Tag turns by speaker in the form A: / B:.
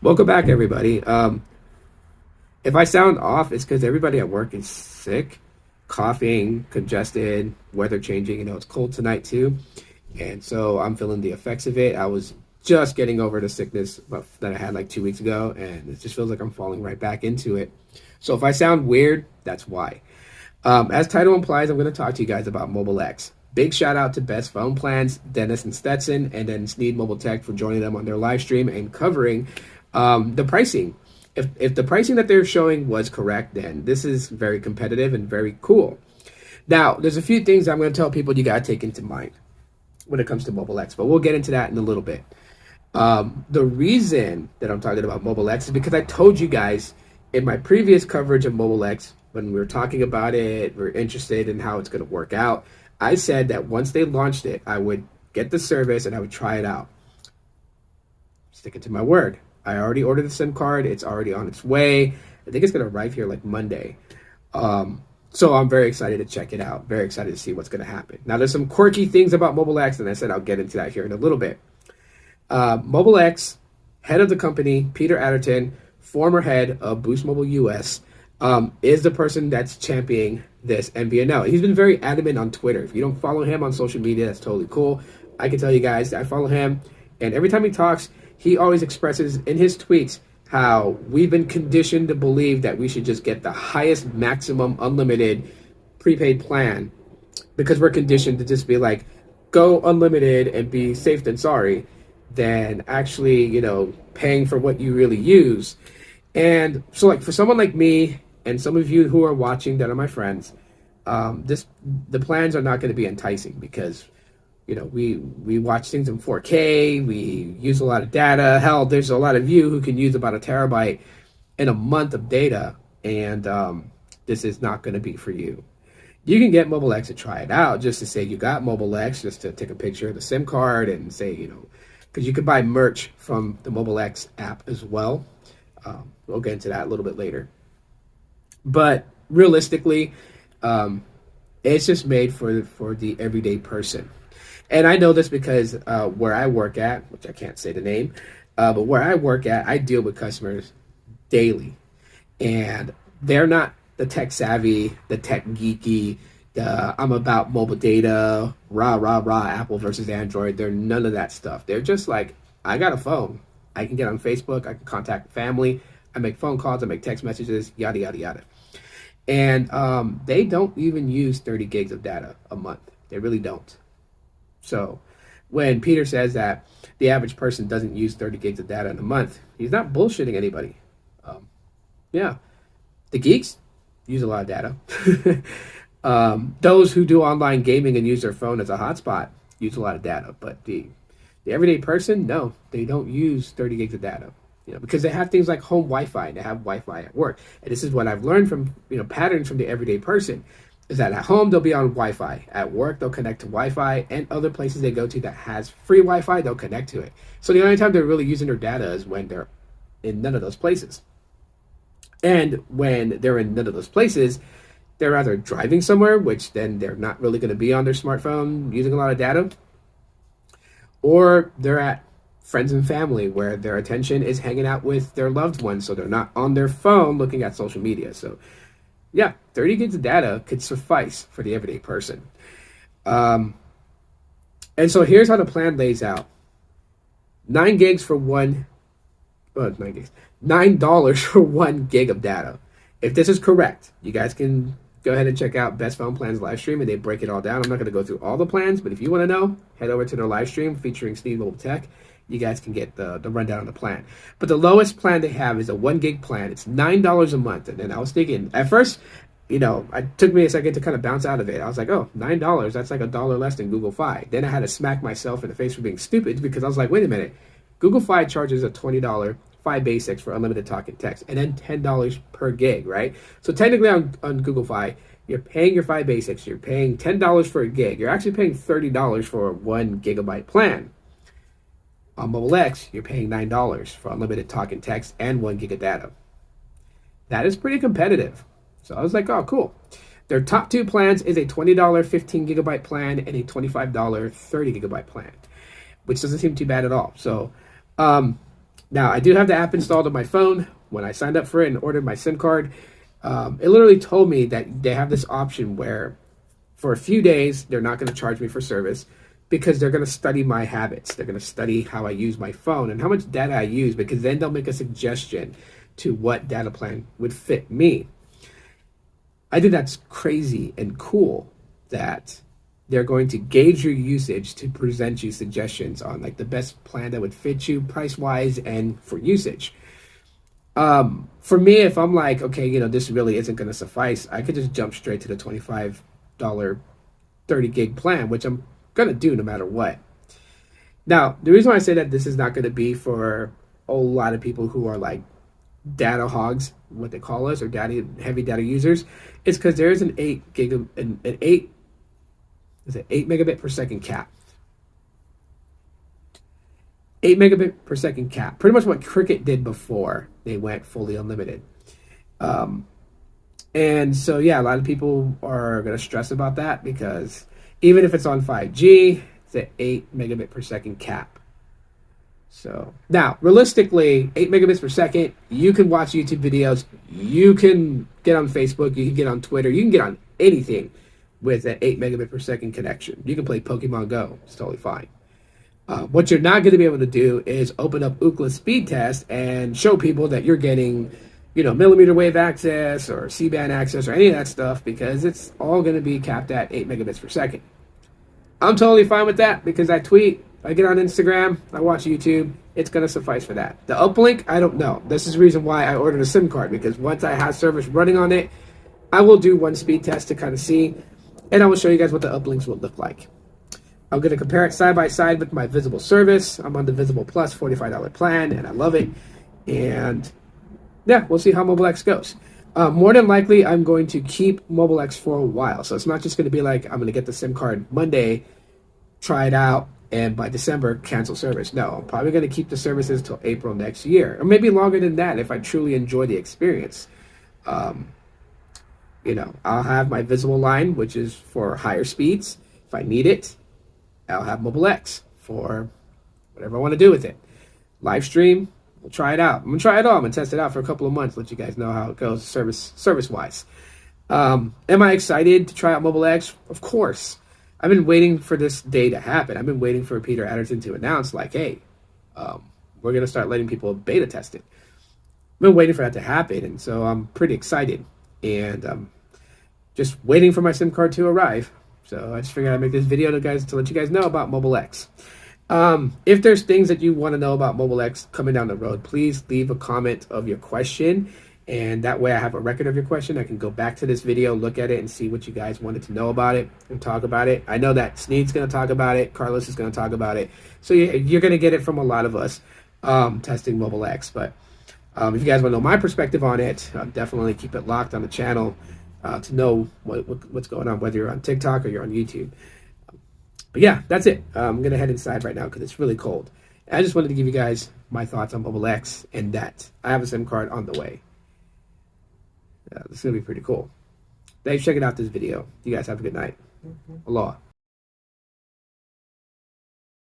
A: Welcome back, everybody. If I sound off, it's because everybody at work is sick, coughing, congested, weather changing. It's cold tonight too, and so I'm feeling the effects of it. I was just getting over the sickness that I had like 2 weeks ago, and it just feels like I'm falling right back into it. So if I sound weird, that's why. As title implies, I'm going to talk to you guys about Mobile X. Big shout out to Best Phone Plans, Dennis and Stetson, and then Sneed Mobile Tech for joining them on their live stream and covering the pricing. If the pricing that they're showing was correct, then this is very competitive and very cool. Now, there's a few things I'm going to tell people you got to take into mind when it comes to Mobile X, but we'll get into that in a little bit. The reason that I'm talking about Mobile X is because I told you guys in my previous coverage of Mobile X, when we were talking about it, we are interested in how it's going to work out. I said that once they launched it, I would get the service and I would try it out. Sticking to my word. I already ordered the SIM card. It's already on its way. I think it's going to arrive here like Monday. So I'm very excited to check it out. Very excited to see what's going to happen. Now, there's some quirky things about Mobile X, and I said I'll get into that here in a little bit. Mobile X, head of the company, Peter Adderton, former head of Boost Mobile US, is the person that's championing this MVNO. He's been very adamant on Twitter. If you don't follow him on social media, that's totally cool. I can tell you guys, I follow him, and every time he talks, he always expresses in his tweets how we've been conditioned to believe that we should just get the highest maximum unlimited prepaid plan because we're conditioned to just be like, go unlimited and be safe than sorry than actually, paying for what you really use. And so like for someone like me and some of you who are watching that are my friends, the plans are not going to be enticing because we watch things in 4K, we use a lot of data. Hell, there's a lot of you who can use about a terabyte in a month of data, and this is not going to be for you. You can get Mobile X to try it out, just to say you got Mobile X, just to take a picture of the SIM card and say, because you can buy merch from the Mobile X app as well. We'll get into that a little bit later. But realistically, it's just made for the everyday person. And I know this because where I work at, which I can't say the name, but where I work at, I deal with customers daily. And they're not the tech savvy, the tech geeky, I'm about mobile data, rah, Apple versus Android. They're none of that stuff. They're just like, I got a phone. I can get on Facebook. I can contact family. I make phone calls. I make text messages, yada, yada, yada. And they don't even use 30 gigs of data a month. They really don't. So when Peter says that the average person doesn't use 30 gigs of data in a month, he's not bullshitting anybody. Yeah, the geeks use a lot of data. Those who do online gaming and use their phone as a hotspot use a lot of data. But the everyday person, no, they don't use 30 gigs of data. Because they have things like home Wi-Fi, and they have Wi-Fi at work. And this is what I've learned from, patterns from the everyday person, is that at home, they'll be on Wi-Fi. At work, they'll connect to Wi-Fi, and other places they go to that has free Wi-Fi, they'll connect to it. So the only time they're really using their data is when they're in none of those places. And when they're in none of those places, they're either driving somewhere, which then they're not really going to be on their smartphone using a lot of data, or they're at friends and family where their attention is hanging out with their loved ones, so they're not on their phone looking at social media. So yeah, 30 gigs of data could suffice for the everyday person. And so here's how the plan lays out. 9 gigs for $9 for 1 gig of data. If this is correct, you guys can go ahead and check out Best Phone Plans live stream, and they break it all down. I'm not going to go through all the plans, but if you want to know, head over to their live stream featuring Sneed Mobile Tech. You guys can get the rundown on the plan. But the lowest plan they have is a 1 gig plan. It's $9 a month. And then I was thinking, at first, it took me a second to kind of bounce out of it. I was like, oh, $9, that's like $1 less than Google Fi. Then I had to smack myself in the face for being stupid because I was like, wait a minute. Google Fi charges a $20 Fi Basics for unlimited talk and text, and then $10 per gig, right? So technically on Google Fi, you're paying your Fi Basics. You're paying $10 for a gig. You're actually paying $30 for a 1 gigabyte plan. On Mobile X, you're paying $9 for unlimited talk and text and 1 gig of data. That is pretty competitive. So I was like, oh, cool. Their top 2 plans is a $20 15 gigabyte plan and a $25 30 gigabyte plan, which doesn't seem too bad at all. So Now, I do have the app installed on my phone. When I signed up for it and ordered my SIM card, it literally told me that they have this option where for a few days, they're not going to charge me for service because they're going to study my habits. They're going to study how I use my phone and how much data I use, because then they'll make a suggestion to what data plan would fit me. I think that's crazy and cool that they're going to gauge your usage to present you suggestions on like the best plan that would fit you price wise and for usage. For me, if I'm like, okay, this really isn't going to suffice, I could just jump straight to the $25 30 gig plan, which I'm going to do no matter what. Now, the reason why I say that this is not going to be for a lot of people who are like data hogs, what they call us, or heavy data users, is because there is an 8 megabit per second cap. 8 megabit per second cap. Pretty much what Cricket did before they went fully unlimited. And so, yeah, a lot of people are going to stress about that because even if it's on 5G, it's an 8 megabit per second cap. So now, realistically, 8 megabits per second, you can watch YouTube videos, you can get on Facebook, you can get on Twitter, you can get on anything with an 8 megabit per second connection. You can play Pokemon Go. It's totally fine. What you're not going to be able to do is open up Ookla speed test and show people that you're getting, millimeter wave access or C-band access or any of that stuff, because it's all going to be capped at 8 megabits per second. I'm totally fine with that because I tweet, I get on Instagram, I watch YouTube. It's going to suffice for that. The uplink, I don't know. This is the reason why I ordered a SIM card, because once I have service running on it, I will do one speed test to kind of see, and I will show you guys what the uplinks will look like. I'm going to compare it side by side with my Visible service. I'm on the Visible Plus $45 plan, and I love it. And yeah, we'll see how Mobile X goes. More than likely, I'm going to keep Mobile X for a while. So it's not just going to be like, I'm going to get the SIM card Monday, try it out, and by December, cancel service. No, I'm probably going to keep the services till April next year, or maybe longer than that if I truly enjoy the experience. I'll have my Visible line, which is for higher speeds. If I need it, I'll have Mobile X for whatever I want to do with it. Live stream, we'll try it out. I'm going to try it all. I'm going to test it out for a couple of months, let you guys know how it goes service-wise. Am I excited to try out Mobile X? Of course. I've been waiting for this day to happen. I've been waiting for Peter Adderton to announce, like, hey, we're going to start letting people beta test it. I've been waiting for that to happen, and so I'm pretty excited. And I'm just waiting for my SIM card to arrive. So I just figured I'd make this video to let you guys know about Mobile X. If there's things that you want to know about Mobile X coming down the road, please leave a comment of your question. And that way I have a record of your question. I can go back to this video, look at it, and see what you guys wanted to know about it and talk about it. I know that Sneed's going to talk about it. Carlos is going to talk about it. So you're going to get it from a lot of us testing Mobile X. But if you guys want to know my perspective on it, definitely keep it locked on the channel to know what's going on, whether you're on TikTok or you're on YouTube. But yeah, that's it. I'm going to head inside right now because it's really cold. I just wanted to give you guys my thoughts on Mobile X and that I have a SIM card on the way. This is going to be pretty cool. Thanks for checking out this video. You guys have a good night. Aloha.